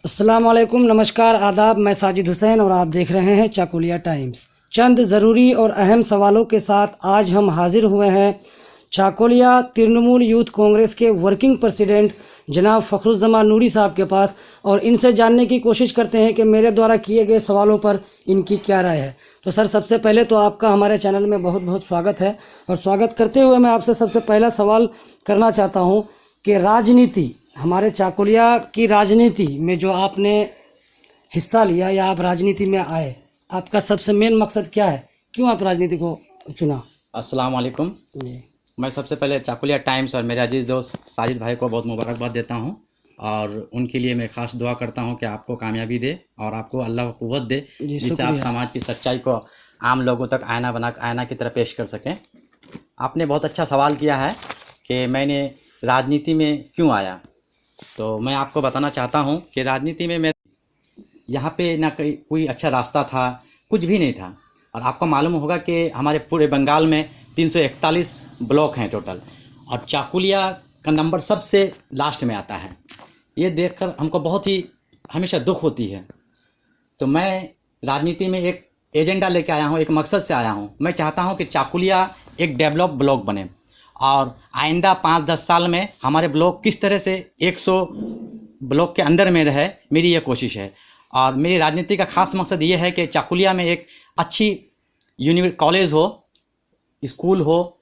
अस्सलाम वालेकुम, नमस्कार, आदाब। मैं साजिद हुसैन और आप देख रहे हैं चाकुलिया टाइम्स। चंद ज़रूरी और अहम सवालों के साथ आज हम हाजिर हुए हैं चाकुलिया तृणमूल यूथ कांग्रेस के वर्किंग प्रेसिडेंट जनाब फ़खरुज़्ज़मान नूरी साहब के पास, और इनसे जानने की कोशिश करते हैं कि मेरे द्वारा किए गए सवालों पर इनकी क्या राय है। तो सर, सबसे पहले तो आपका हमारे चैनल में बहुत बहुत स्वागत है। और स्वागत करते हुए मैं आपसे सबसे पहला सवाल करना चाहता हूं कि राजनीति, हमारे चाकुलिया की राजनीति में जो आपने हिस्सा लिया या आप राजनीति में आए, आपका सबसे मेन मकसद क्या है? क्यों आप राजनीति को चुना? अस्सलाम वालेकुम। जी मैं सबसे पहले चाकुलिया टाइम्स और मेरे अजीज़ दोस्त साजिद भाई को बहुत मुबारकबाद देता हूं, और उनके लिए मैं ख़ास दुआ करता हूं कि आपको कामयाबी दे और आपको अल्लाह को क़ुव्वत दे, जी, जिससे आप शुक्रिया। समाज की सच्चाई को आम लोगों तक आयना की तरह पेश कर सकें। आपने बहुत अच्छा सवाल किया है कि मैंने राजनीति में क्यों आया। तो मैं आपको बताना चाहता हूँ कि राजनीति में मैं यहाँ पे ना कोई अच्छा रास्ता था, कुछ भी नहीं था। और आपको मालूम होगा कि हमारे पूरे बंगाल में 341 ब्लॉक हैं टोटल, और चाकुलिया का नंबर सबसे लास्ट में आता है। ये देखकर हमको बहुत ही हमेशा दुख होती है। तो मैं राजनीति में एक एजेंडा लेके आया हूँ, एक मकसद से आया हूँ। मैं चाहता हूँ कि चाकुलिया एक डेवलप ब्लॉक बने, और आइंदा 5-10 साल में हमारे ब्लॉक किस तरह से 100 ब्लॉक के अंदर में रहे, मेरी ये कोशिश है। और मेरी राजनीति का खास मकसद ये है कि चाकुलिया में एक अच्छी कॉलेज हो, स्कूल हो।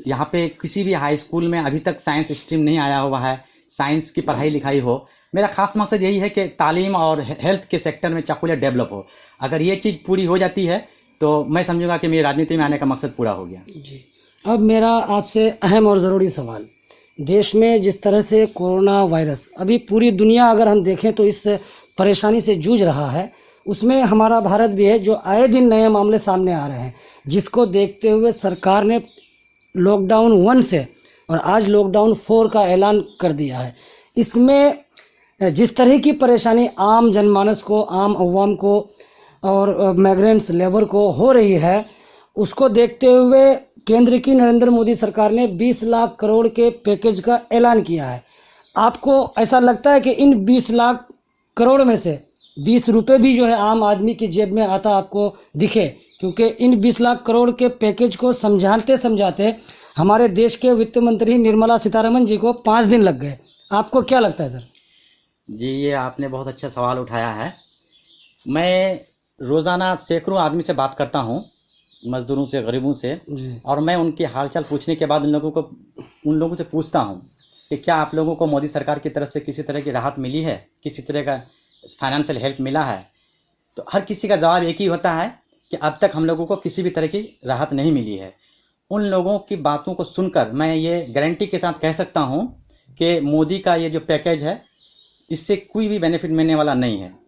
यहाँ पे किसी भी हाई स्कूल में अभी तक साइंस स्ट्रीम नहीं आया हुआ है, साइंस की पढ़ाई लिखाई हो। मेरा खास मकसद यही है कि तालीम और हेल्थ के सेक्टर में चाकुलिया डेवलप हो। अगर ये चीज़ पूरी हो जाती है तो मैं समझूंगा कि मेरी राजनीति में आने का मकसद पूरा हो गया। जी, अब मेरा आपसे अहम और ज़रूरी सवाल, देश में जिस तरह से कोरोना वायरस अभी पूरी दुनिया अगर हम देखें तो इस परेशानी से जूझ रहा है, उसमें हमारा भारत भी है, जो आए दिन नए मामले सामने आ रहे हैं, जिसको देखते हुए सरकार ने लॉकडाउन 1 से और आज लॉकडाउन 4 का ऐलान कर दिया है। इसमें जिस तरह की परेशानी आम जनमानस को, आम अवाम को और माइग्रेंट्स लेबर को हो रही है, उसको देखते हुए केंद्र की नरेंद्र मोदी सरकार ने 20 लाख करोड़ के पैकेज का ऐलान किया है। आपको ऐसा लगता है कि इन 20 लाख करोड़ में से 20 रुपये भी जो है आम आदमी की जेब में आता आपको दिखे? क्योंकि इन 20 लाख करोड़ के पैकेज को समझाते समझाते हमारे देश के वित्त मंत्री निर्मला सीतारमन जी को 5 दिन लग गए। आपको क्या लगता है सर? जी, ये आपने बहुत अच्छा सवाल उठाया है। मैं रोज़ाना सैकड़ों आदमी से बात करता हूँ, मज़दूरों से, गरीबों से, जी और मैं उनके हालचाल पूछने के बाद उन लोगों से पूछता हूँ कि क्या आप लोगों को मोदी सरकार की तरफ से किसी तरह की राहत मिली है, किसी तरह का फाइनेंशियल हेल्प मिला है। तो हर किसी का जवाब एक ही होता है कि अब तक हम लोगों को किसी भी तरह की राहत नहीं मिली है। उन लोगों की बातों को सुनकर मैं ये गारंटी के साथ कह सकता हूँ कि मोदी का ये जो पैकेज है, इससे कोई भी बेनिफिट मिलने वाला नहीं है।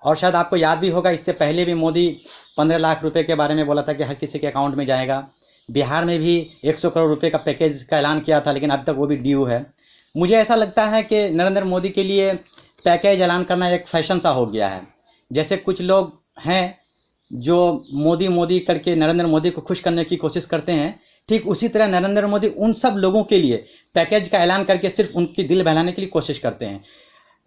और शायद आपको याद भी होगा, इससे पहले भी मोदी 15 लाख रुपए के बारे में बोला था कि हर किसी के अकाउंट में जाएगा। बिहार में भी 100 करोड़ रुपए का पैकेज का ऐलान किया था, लेकिन अब तक वो भी ड्यू है। मुझे ऐसा लगता है कि नरेंद्र मोदी के लिए पैकेज ऐलान करना एक फैशन सा हो गया है। जैसे कुछ लोग हैं जो मोदी मोदी करके नरेंद्र मोदी को खुश करने की कोशिश करते हैं, ठीक उसी तरह नरेंद्र मोदी उन सब लोगों के लिए पैकेज का ऐलान करके सिर्फ उनकी दिल बहलाने के लिए कोशिश करते हैं।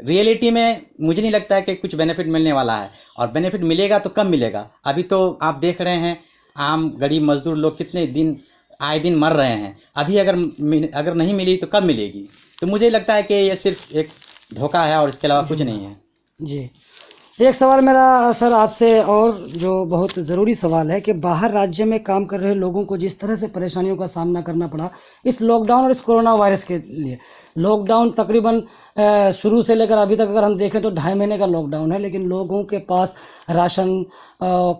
रियलिटी में मुझे नहीं लगता है कि कुछ बेनिफिट मिलने वाला है, और बेनिफिट मिलेगा तो कब मिलेगा। अभी तो आप देख रहे हैं आम गरीब मजदूर लोग कितने दिन आए दिन मर रहे हैं। अभी अगर नहीं मिली तो कब मिलेगी। तो मुझे लगता है कि ये सिर्फ एक धोखा है और इसके अलावा कुछ नहीं है। जी, एक सवाल मेरा सर आपसे, और जो बहुत ज़रूरी सवाल है कि बाहर राज्य में काम कर रहे लोगों को जिस तरह से परेशानियों का सामना करना पड़ा इस लॉकडाउन और इस कोरोना वायरस के लिए। लॉकडाउन तकरीबन शुरू से लेकर अभी तक अगर हम देखें तो 2.5 महीने का लॉकडाउन है, लेकिन लोगों के पास राशन,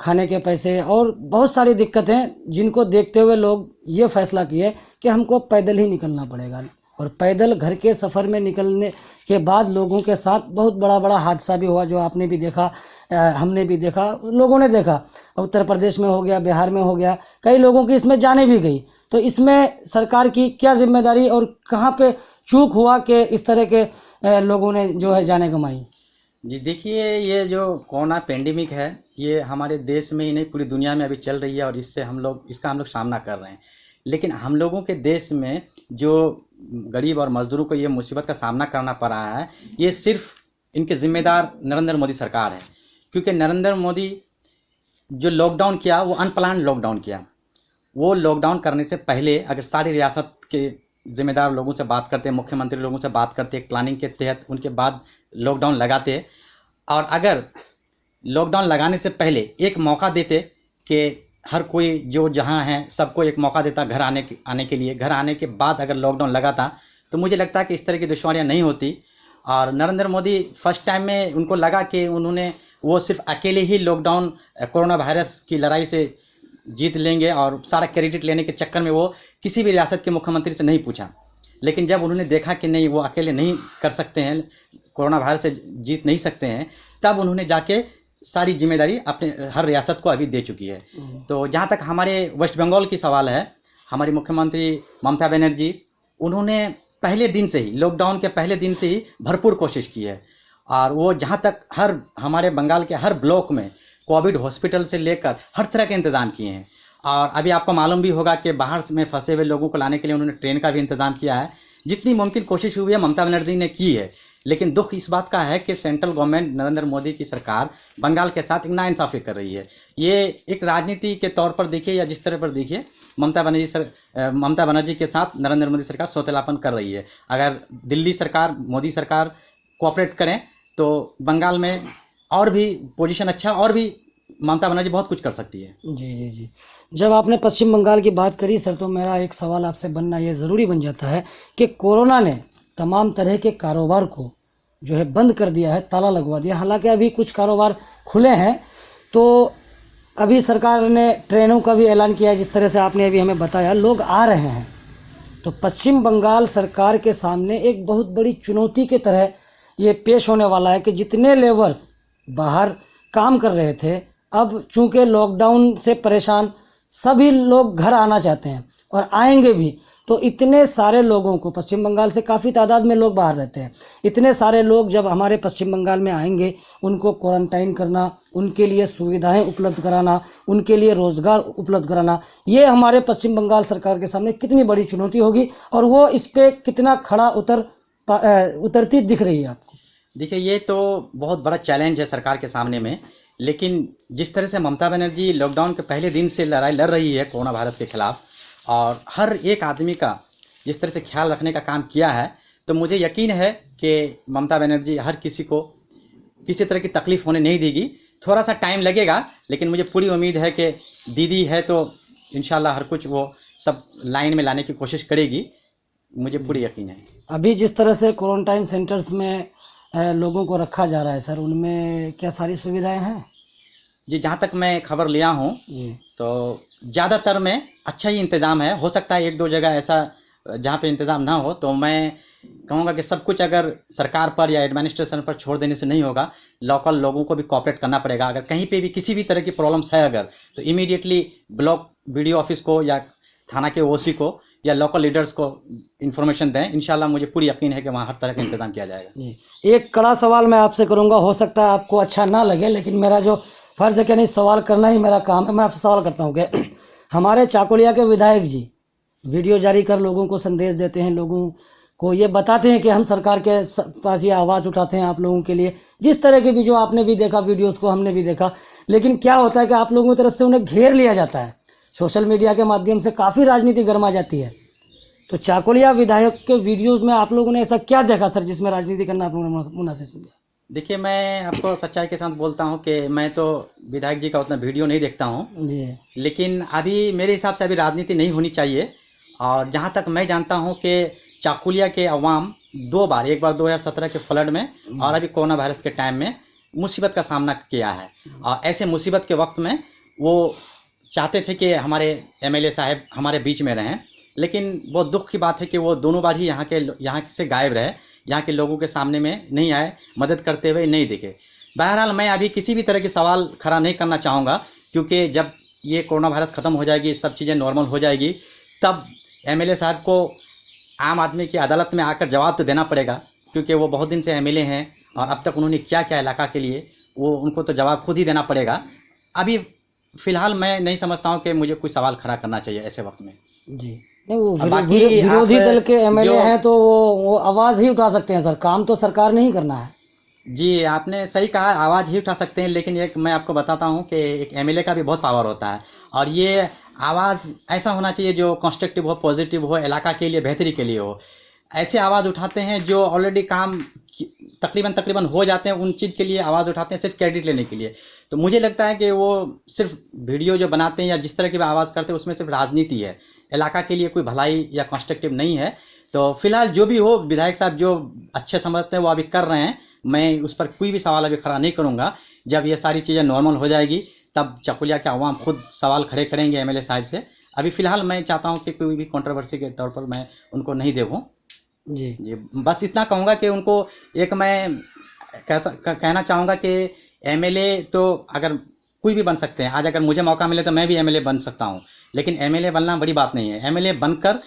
खाने के पैसे और बहुत सारी दिक्कतें, जिनको देखते हुए लोग ये फैसला किए कि हमको पैदल ही निकलना पड़ेगा। और पैदल घर के सफ़र में निकलने के बाद लोगों के साथ बहुत बड़ा बड़ा हादसा भी हुआ, जो आपने भी देखा, हमने भी देखा, लोगों ने देखा। उत्तर प्रदेश में हो गया, बिहार में हो गया, कई लोगों की इसमें जाने भी गई। तो इसमें सरकार की क्या जिम्मेदारी और कहाँ पे चूक हुआ कि इस तरह के लोगों ने जो है जाने कमाई? जी देखिए, ये जो कोरोना पेंडेमिक है, ये हमारे देश में ही नहीं पूरी दुनिया में अभी चल रही है, और इसका हम लोग सामना कर रहे हैं। लेकिन हम लोगों के देश में जो गरीब और मजदूरों को ये मुसीबत का सामना करना पड़ रहा है, ये सिर्फ इनके जिम्मेदार नरेंद्र मोदी सरकार है, क्योंकि नरेंद्र मोदी जो लॉकडाउन किया वो अनप्लान्ड लॉकडाउन किया। वो लॉकडाउन करने से पहले अगर सारी रियासत के जिम्मेदार लोगों से बात करते, मुख्यमंत्री लोगों से बात करते, एक प्लानिंग के तहत उनके बाद लॉकडाउन लगाते, और अगर लॉकडाउन लगाने से पहले एक मौका देते कि हर कोई जो जहाँ है सबको एक मौका देता घर आने के लिए, घर आने के बाद अगर लॉकडाउन लगाता तो मुझे लगता है कि इस तरह की दुश्वारियाँ नहीं होती। और नरेंद्र मोदी फर्स्ट टाइम में उनको लगा कि उन्होंने वो सिर्फ अकेले ही लॉकडाउन कोरोना वायरस की लड़ाई से जीत लेंगे, और सारा क्रेडिट लेने के चक्कर में वो किसी भी रियासत के मुख्यमंत्री से नहीं पूछा। लेकिन जब उन्होंने देखा कि नहीं वो अकेले नहीं कर सकते हैं, कोरोना वायरस से जीत नहीं सकते हैं, तब उन्होंने जाके सारी जिम्मेदारी अपने हर रियासत को अभी दे चुकी है। तो जहाँ तक हमारे वेस्ट बंगाल की सवाल है, हमारी मुख्यमंत्री ममता बनर्जी उन्होंने पहले दिन से ही, लॉकडाउन के पहले दिन से ही भरपूर कोशिश की है, और वो जहाँ तक हमारे बंगाल के हर ब्लॉक में कोविड हॉस्पिटल से लेकर हर तरह के इंतज़ाम किए हैं। और अभी आपको मालूम भी होगा कि बाहर में फंसे हुए लोगों को लाने के लिए उन्होंने ट्रेन का भी इंतज़ाम किया है। जितनी मुमकिन कोशिश हुई है ममता बनर्जी ने की है, लेकिन दुख इस बात का है कि सेंट्रल गवर्नमेंट नरेंद्र मोदी की सरकार बंगाल के साथ एक नाइंसाफ़ी कर रही है। ये एक राजनीति के तौर पर देखिए या जिस तरह पर देखिए, ममता बनर्जी के साथ नरेंद्र मोदी सरकार सौतेलापन कर रही है। अगर दिल्ली सरकार, मोदी सरकार कोऑपरेट करें तो बंगाल में और भी पोजीशन अच्छा, और भी ममता बनर्जी बहुत कुछ कर सकती है। जी जी जी। जब आपने पश्चिम बंगाल की बात करी सर, तो मेरा एक सवाल आपसे बनना ये ज़रूरी बन जाता है कि कोरोना ने तमाम तरह के कारोबार को जो है बंद कर दिया है, ताला लगवा दिया। हालांकि अभी कुछ कारोबार खुले हैं, तो अभी सरकार ने ट्रेनों का भी ऐलान किया है, जिस तरह से आपने अभी हमें बताया, लोग आ रहे हैं। तो पश्चिम बंगाल सरकार के सामने एक बहुत बड़ी चुनौती की तरह ये पेश होने वाला है कि जितने लेबर्स बाहर काम कर रहे थे, अब चूंकि लॉकडाउन से परेशान सभी लोग घर आना चाहते हैं और आएंगे भी। तो इतने सारे लोगों को, पश्चिम बंगाल से काफ़ी तादाद में लोग बाहर रहते हैं, इतने सारे लोग जब हमारे पश्चिम बंगाल में आएंगे, उनको क्वारंटाइन करना, उनके लिए सुविधाएं उपलब्ध कराना, उनके लिए रोज़गार उपलब्ध कराना, ये हमारे पश्चिम बंगाल सरकार के सामने कितनी बड़ी चुनौती होगी, और वो इस पर कितना खड़ा उतरती दिख रही है आपको? देखिए, ये तो बहुत बड़ा चैलेंज है सरकार के सामने में, लेकिन जिस तरह से ममता बनर्जी लॉकडाउन के पहले दिन से लड़ाई लड़ रही है कोरोना वायरस के खिलाफ, और हर एक आदमी का जिस तरह से ख्याल रखने का काम किया है, तो मुझे यकीन है कि ममता बनर्जी हर किसी को किसी तरह की तकलीफ़ होने नहीं देगी। थोड़ा सा टाइम लगेगा, लेकिन मुझे पूरी उम्मीद है कि दीदी है तो इंशाल्लाह हर कुछ वो सब लाइन में लाने की कोशिश करेगी, मुझे पूरी यकीन है। अभी जिस तरह से क्वारंटाइन सेंटर्स में लोगों को रखा जा रहा है सर, उनमें क्या सारी सुविधाएं हैं? जी, जहाँ तक मैं खबर लिया हूँ तो ज़्यादातर में अच्छा ही इंतज़ाम है। हो सकता है एक दो जगह ऐसा जहाँ पे इंतज़ाम ना हो, तो मैं कहूँगा कि सब कुछ अगर सरकार पर या एडमिनिस्ट्रेशन पर छोड़ देने से नहीं होगा, लोकल लोगों को भी कोऑपरेट करना पड़ेगा। अगर कहीं पे भी किसी भी तरह की प्रॉब्लम्स है अगर, तो इमीडिएटली ब्लॉक बीडीओ ऑफिस को या थाना के ओसी को या लोकल लीडर्स को इन्फॉर्मेशन दें। इंशाल्लाह मुझे पूरी यकीन है कि वहाँ हर तरह का इंतज़ाम किया जाएगा। एक कड़ा सवाल मैं आपसे करूँगा, हो सकता है आपको अच्छा ना लगे, लेकिन मेरा जो फ़र्ज़ है कि नहीं, सवाल करना ही मेरा काम है। मैं आपसे सवाल करता हूँ कि हमारे चाकुलिया के विधायक जी वीडियो जारी कर लोगों को संदेश देते हैं, लोगों को ये बताते हैं कि हम सरकार के पास ये आवाज़ उठाते हैं आप लोगों के लिए, जिस तरह के भी, जो आपने भी देखा वीडियोज़ को, हमने भी देखा। लेकिन क्या होता है कि आप लोगों की तरफ से उन्हें घेर लिया जाता है, सोशल मीडिया के माध्यम से काफ़ी राजनीति गर्मा जाती है। तो चाकुलिया विधायक के वीडियोस में आप लोगों ने ऐसा क्या देखा सर जिसमें राजनीति करना आप लोगों ने मुनासिब समझा? देखिए, मैं आपको सच्चाई के साथ बोलता हूं कि मैं तो विधायक जी का उतना वीडियो नहीं देखता हूं जी, लेकिन अभी मेरे हिसाब से अभी राजनीति नहीं होनी चाहिए। और जहां तक मैं जानता हूं कि चाकुलिया के अवाम दो बार, एक बार 2017 के फ्लड में और अभी कोरोना वायरस के टाइम में मुसीबत का सामना किया है, और ऐसे मुसीबत के वक्त में वो चाहते थे कि हमारे एमएलए साहब हमारे बीच में रहें, लेकिन बहुत दुख की बात है कि वो दोनों बार ही यहाँ से गायब रहे, यहाँ के लोगों के सामने में नहीं आए, मदद करते हुए नहीं दिखे। बहरहाल मैं अभी किसी भी तरह के सवाल खड़ा नहीं करना चाहूँगा, क्योंकि जब ये कोरोना वायरस ख़त्म हो जाएगी, सब चीज़ें नॉर्मल हो जाएगी, तब एमएलए साहब को आम आदमी की अदालत में आकर जवाब तो देना पड़ेगा, क्योंकि वो बहुत दिन से एमएलए हैं और अब तक उन्होंने क्या क्या इलाका के लिए, वो उनको तो जवाब खुद ही देना पड़ेगा। अभी फ़िलहाल मैं नहीं समझता हूँ कि मुझे कोई सवाल खड़ा करना चाहिए ऐसे वक्त में। जी नहीं, वो विरोधी दल के एमएलए हैं तो वो आवाज़ ही उठा सकते हैं सर, काम तो सरकार ने ही करना है। जी, आपने सही कहा, आवाज़ ही उठा सकते हैं, लेकिन एक मैं आपको बताता हूँ कि एक एमएलए का भी बहुत पावर होता है, और ये आवाज़ ऐसा होना चाहिए जो कंस्ट्रक्टिव हो, पॉजिटिव हो, इलाका के लिए बेहतरी के लिए हो। ऐसे आवाज़ उठाते हैं जो ऑलरेडी काम तकरीबन हो जाते हैं, उन चीज़ के लिए आवाज़ उठाते हैं सिर्फ क्रेडिट लेने के लिए। तो मुझे लगता है कि वो सिर्फ वीडियो जो बनाते हैं या जिस तरह की भी आवाज़ करते हैं उसमें सिर्फ राजनीति है, इलाका के लिए कोई भलाई या कंस्ट्रक्टिव नहीं है। तो फिलहाल जो भी हो, विधायक साहब जो अच्छे समझते हैं वो अभी कर रहे हैं, मैं उस पर कोई भी सवाल अभी खड़ा नहीं करूँगा। जब ये सारी चीज़ें नॉर्मल हो जाएगी तब चकुलिया के अवाम खुद सवाल खड़े करेंगे एमएलए साहब से। अभी फ़िलहाल मैं चाहता हूँ कि कोई भी कंट्रोवर्सी के तौर पर मैं उनको नहीं देखूँ। जी जी, बस इतना कहूँगा कि उनको एक मैं कहना चाहूँगा कि एमएलए तो अगर कोई भी बन सकते हैं। आज अगर मुझे मौका मिले तो मैं भी एमएलए बन सकता हूँ, लेकिन एमएलए बनना बड़ी बात नहीं है। एमएलए बनकर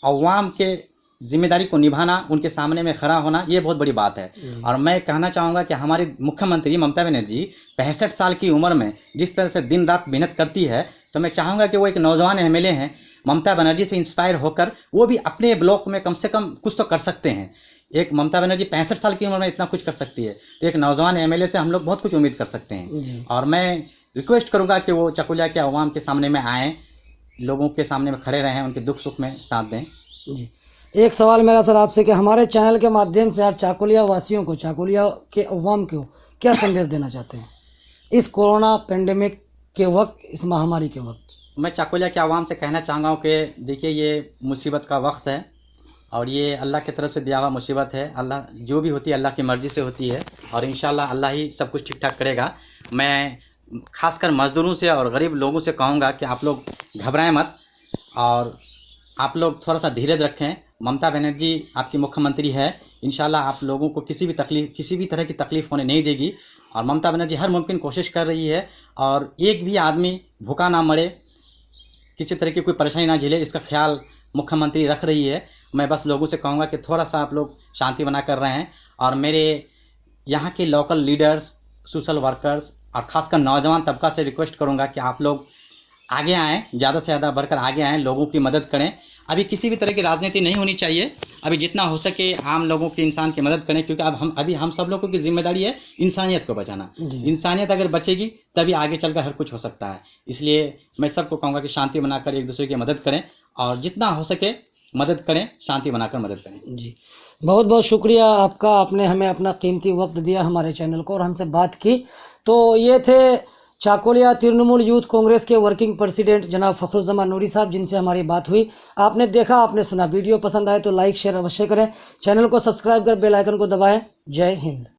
अवाम के जिम्मेदारी को निभाना, उनके सामने में खड़ा होना, ये बहुत बड़ी बात है। और मैं कहना चाहूँगा कि हमारी मुख्यमंत्री ममता बनर्जी 65 साल की उम्र में जिस तरह से दिन रात मेहनत करती है, तो मैं चाहूँगा कि वो एक नौजवान एमएलए हैं, ममता बनर्जी से इंस्पायर होकर वो भी अपने ब्लॉक में कम से कम कुछ तो कर सकते हैं। एक ममता बनर्जी 65 साल की उम्र में इतना कुछ कर सकती है, तो एक नौजवान एमएलए से हम लोग बहुत कुछ उम्मीद कर सकते हैं। और मैं रिक्वेस्ट करूँगा कि वो चकुलिया के अवाम के सामने में आएँ, लोगों के सामने में खड़े रहें, उनके दुख सुख में साथ दें। जी, एक सवाल मेरा सर आपसे कि हमारे चैनल के माध्यम से आप चाकुलिया वासियों को, चाकुलिया के अवाम को क्या संदेश देना चाहते हैं इस कोरोना पेंडेमिक के वक्त, इस महामारी के वक्त? मैं चाकुलिया के अवाम से कहना चाहूँगा कि देखिए, ये मुसीबत का वक्त है और ये अल्लाह की तरफ से दिया हुआ मुसीबत है। अल्लाह जो भी होती है अल्लाह की मर्ज़ी से होती है, और इंशाल्लाह अल्लाह ही सब कुछ ठीक ठाक करेगा। मैं खासकर मज़दूरों से और गरीब लोगों से कहूँगा कि आप लोग घबराएं मत, और आप लोग थोड़ा सा धीरज रखें। ममता बनर्जी आपकी मुख्यमंत्री है, इंशाल्लाह आप लोगों को किसी भी तरह की तकलीफ़ होने नहीं देगी। और ममता बनर्जी हर मुमकिन कोशिश कर रही है, और एक भी आदमी भूखा ना मरे, किसी तरह की कोई परेशानी ना झेले, इसका ख्याल मुख्यमंत्री रख रही है। मैं बस लोगों से कहूँगा कि थोड़ा सा आप लोग शांति बना कर रहें, और मेरे यहाँ के लोकल लीडर्स, सोशल वर्कर्स और ख़ासकर नौजवान तबका से रिक्वेस्ट करूँगा कि आप लोग आगे आएँ, ज़्यादा से ज़्यादा बढ़कर आगे आएँ, लोगों की मदद करें। अभी किसी भी तरह की राजनीति नहीं होनी चाहिए, अभी जितना हो सके आम लोगों की, इंसान की मदद करें, क्योंकि अभी हम सब लोगों की जिम्मेदारी है इंसानियत को बचाना। इंसानियत अगर बचेगी तभी आगे चलकर हर कुछ हो सकता है। इसलिए मैं सबको कहूँगा कि शांति बनाकर एक दूसरे की मदद करें, और जितना हो सके मदद करें, शांति बनाकर मदद करें। जी, बहुत बहुत शुक्रिया आपका, आपने हमें अपना कीमती वक्त दिया हमारे चैनल को और हमसे बात की। तो ये थे चाकुलिया तृणमूल यूथ कांग्रेस के वर्किंग प्रेसिडेंट जनाब फखरुज़्ज़मान नूरी साहब, जिनसे हमारी बात हुई। आपने देखा, आपने सुना। वीडियो पसंद आए तो लाइक शेयर अवश्य करें, चैनल को सब्सक्राइब कर बेल आइकन को दबाएं। जय हिंद।